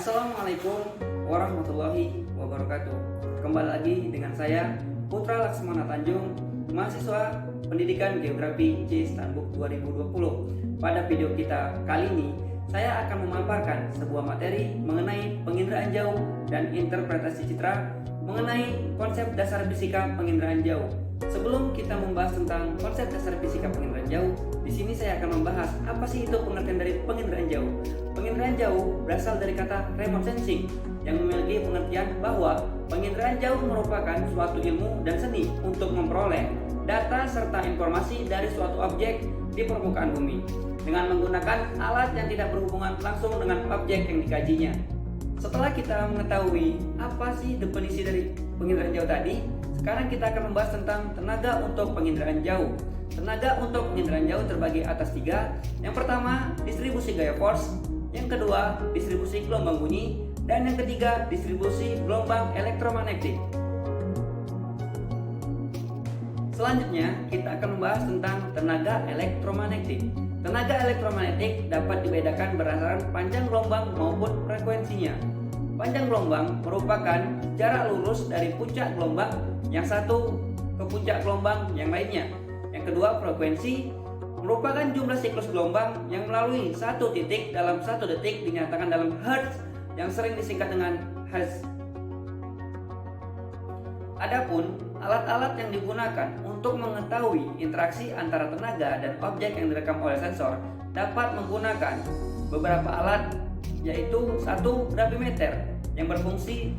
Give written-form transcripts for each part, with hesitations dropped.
Assalamualaikum warahmatullahi wabarakatuh. Kembali lagi dengan saya Putra Laksmana Tanjung, mahasiswa Pendidikan Geografi C Stanbook 2020. Pada video kita kali ini, saya akan memaparkan sebuah materi mengenai penginderaan jauh dan interpretasi citra mengenai konsep dasar fisika penginderaan jauh. Sebelum kita membahas tentang konsep dasar fisika penginderaan jauh, di sini saya akan membahas apa sih itu pengertian dari penginderaan jauh. Penginderaan jauh berasal dari kata remote sensing yang memiliki pengertian bahwa penginderaan jauh merupakan suatu ilmu dan seni untuk memperoleh data serta informasi dari suatu objek di permukaan bumi dengan menggunakan alat yang tidak berhubungan langsung dengan objek yang dikajinya. Setelah kita mengetahui apa sih definisi dari penginderaan jauh tadi, sekarang kita akan membahas tentang tenaga untuk penginderaan jauh. Tenaga untuk penginderaan jauh terbagi atas tiga. Yang pertama, distribusi gaya force. Yang kedua, distribusi gelombang bunyi. Dan yang ketiga, distribusi gelombang elektromagnetik. Selanjutnya, kita akan membahas tentang tenaga elektromagnetik. Tenaga elektromagnetik dapat dibedakan berdasarkan panjang gelombang maupun frekuensinya. Panjang gelombang merupakan jarak lurus dari puncak gelombang yang satu ke puncak gelombang yang lainnya. Yang kedua, frekuensi merupakan jumlah siklus gelombang yang melalui satu titik dalam satu detik, dinyatakan dalam hertz yang sering disingkat dengan hertz. Adapun alat-alat yang digunakan untuk mengetahui interaksi antara tenaga dan objek yang direkam oleh sensor dapat menggunakan beberapa alat, yaitu satu, gravimeter yang berfungsi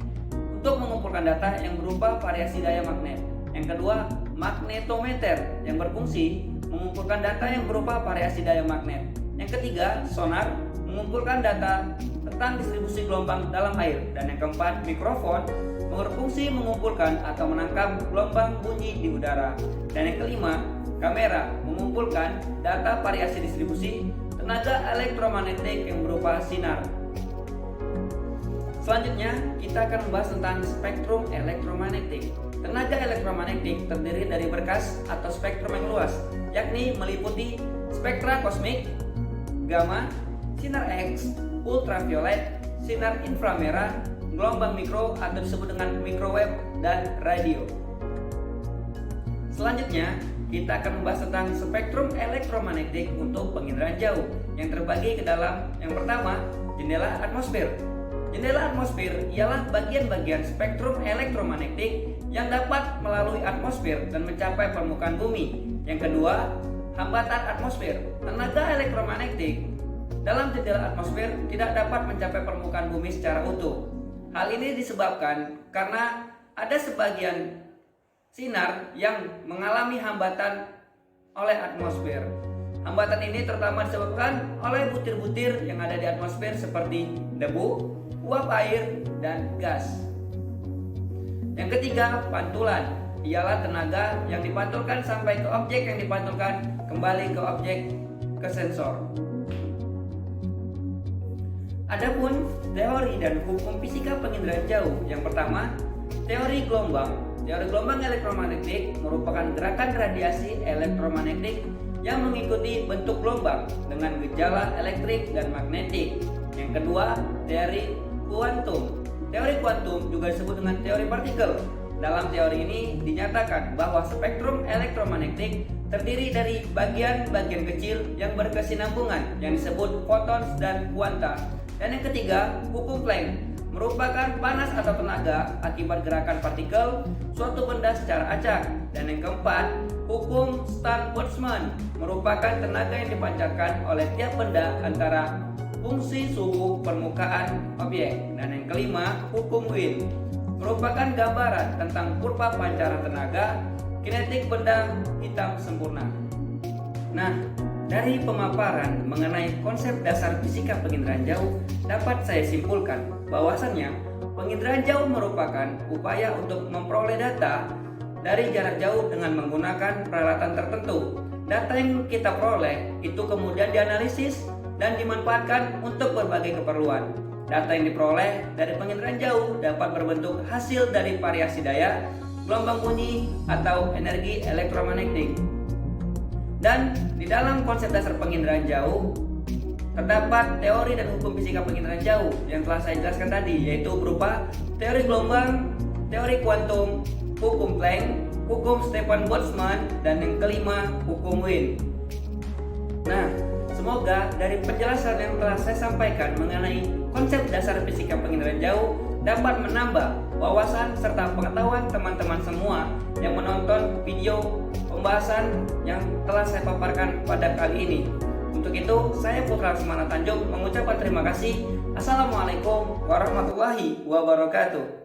untuk mengumpulkan data yang berupa variasi daya magnet. Yang kedua, magnetometer yang berfungsi mengumpulkan data yang berupa variasi daya magnet. Yang ketiga, sonar mengumpulkan data tentang distribusi gelombang dalam air. Dan yang keempat, mikrofon berfungsi mengumpulkan atau menangkap gelombang bunyi di udara. Dan yang kelima, kamera mengumpulkan data variasi distribusi tenaga elektromagnetik yang berupa sinar. Selanjutnya, kita akan membahas tentang spektrum elektromagnetik. Tenaga elektromagnetik terdiri dari berkas atau spektrum yang luas, yakni meliputi spektra kosmik, gamma, sinar X, ultraviolet, sinar inframerah, gelombang mikro atau disebut dengan microwave, dan radio. Selanjutnya, kita akan membahas tentang spektrum elektromagnetik untuk penginderaan jauh yang terbagi ke dalam yang pertama, jendela atmosfer. Jendela atmosfer ialah bagian-bagian spektrum elektromagnetik yang dapat melalui atmosfer dan mencapai permukaan bumi. Yang kedua, hambatan atmosfer. Tenaga elektromagnetik dalam jendela atmosfer tidak dapat mencapai permukaan bumi secara utuh. Hal ini disebabkan karena ada sebagian sinar yang mengalami hambatan oleh atmosfer. Hambatan ini terutama disebabkan oleh butir-butir yang ada di atmosfer seperti debu, uap air, dan gas. Yang ketiga, pantulan. Ialah tenaga yang dipantulkan sampai ke objek yang dipantulkan kembali ke objek ke sensor. Adapun teori dan hukum fisika penginderaan jauh. Yang pertama, teori gelombang. Teori gelombang elektromagnetik merupakan gerakan radiasi elektromagnetik yang mengikuti bentuk gelombang dengan gejala elektrik dan magnetik. Yang kedua, teori kuantum. Teori kuantum juga disebut dengan teori partikel. Dalam teori ini dinyatakan bahwa spektrum elektromagnetik terdiri dari bagian-bagian kecil yang berkesinambungan yang disebut photons dan kuanta. Dan yang ketiga, hukum Planck merupakan panas atau tenaga akibat gerakan partikel suatu benda secara acak. Dan yang keempat, hukum Stern-Boltzmann merupakan tenaga yang dipancarkan oleh tiap benda antara fungsi suhu permukaan objek. Dan yang kelima, hukum Wien merupakan gambaran tentang kurva pancaran tenaga kinetik benda hitam sempurna. Nah, dari pemaparan mengenai konsep dasar fisika penginderaan jauh, dapat saya simpulkan bahwasannya penginderaan jauh merupakan upaya untuk memperoleh data dari jarak jauh dengan menggunakan peralatan tertentu. Data yang kita peroleh itu kemudian dianalisis dan dimanfaatkan untuk berbagai keperluan. Data yang diperoleh dari penginderaan jauh dapat berbentuk hasil dari variasi daya, gelombang bunyi, atau energi elektromagnetik. Dan di dalam konsep dasar penginderaan jauh, terdapat teori dan hukum fisika penginderaan jauh yang telah saya jelaskan tadi, yaitu berupa teori gelombang, teori kuantum, hukum Planck, hukum Stefan Boltzmann, dan yang kelima, hukum Wien. Nah, semoga dari penjelasan yang telah saya sampaikan mengenai konsep dasar fisika penginderaan jauh dapat menambah wawasan serta pengetahuan teman-teman semua yang menonton video pembahasan yang telah saya paparkan pada kali ini. Untuk itu, saya Putra Semana Tanjung mengucapkan terima kasih. Assalamualaikum warahmatullahi wabarakatuh.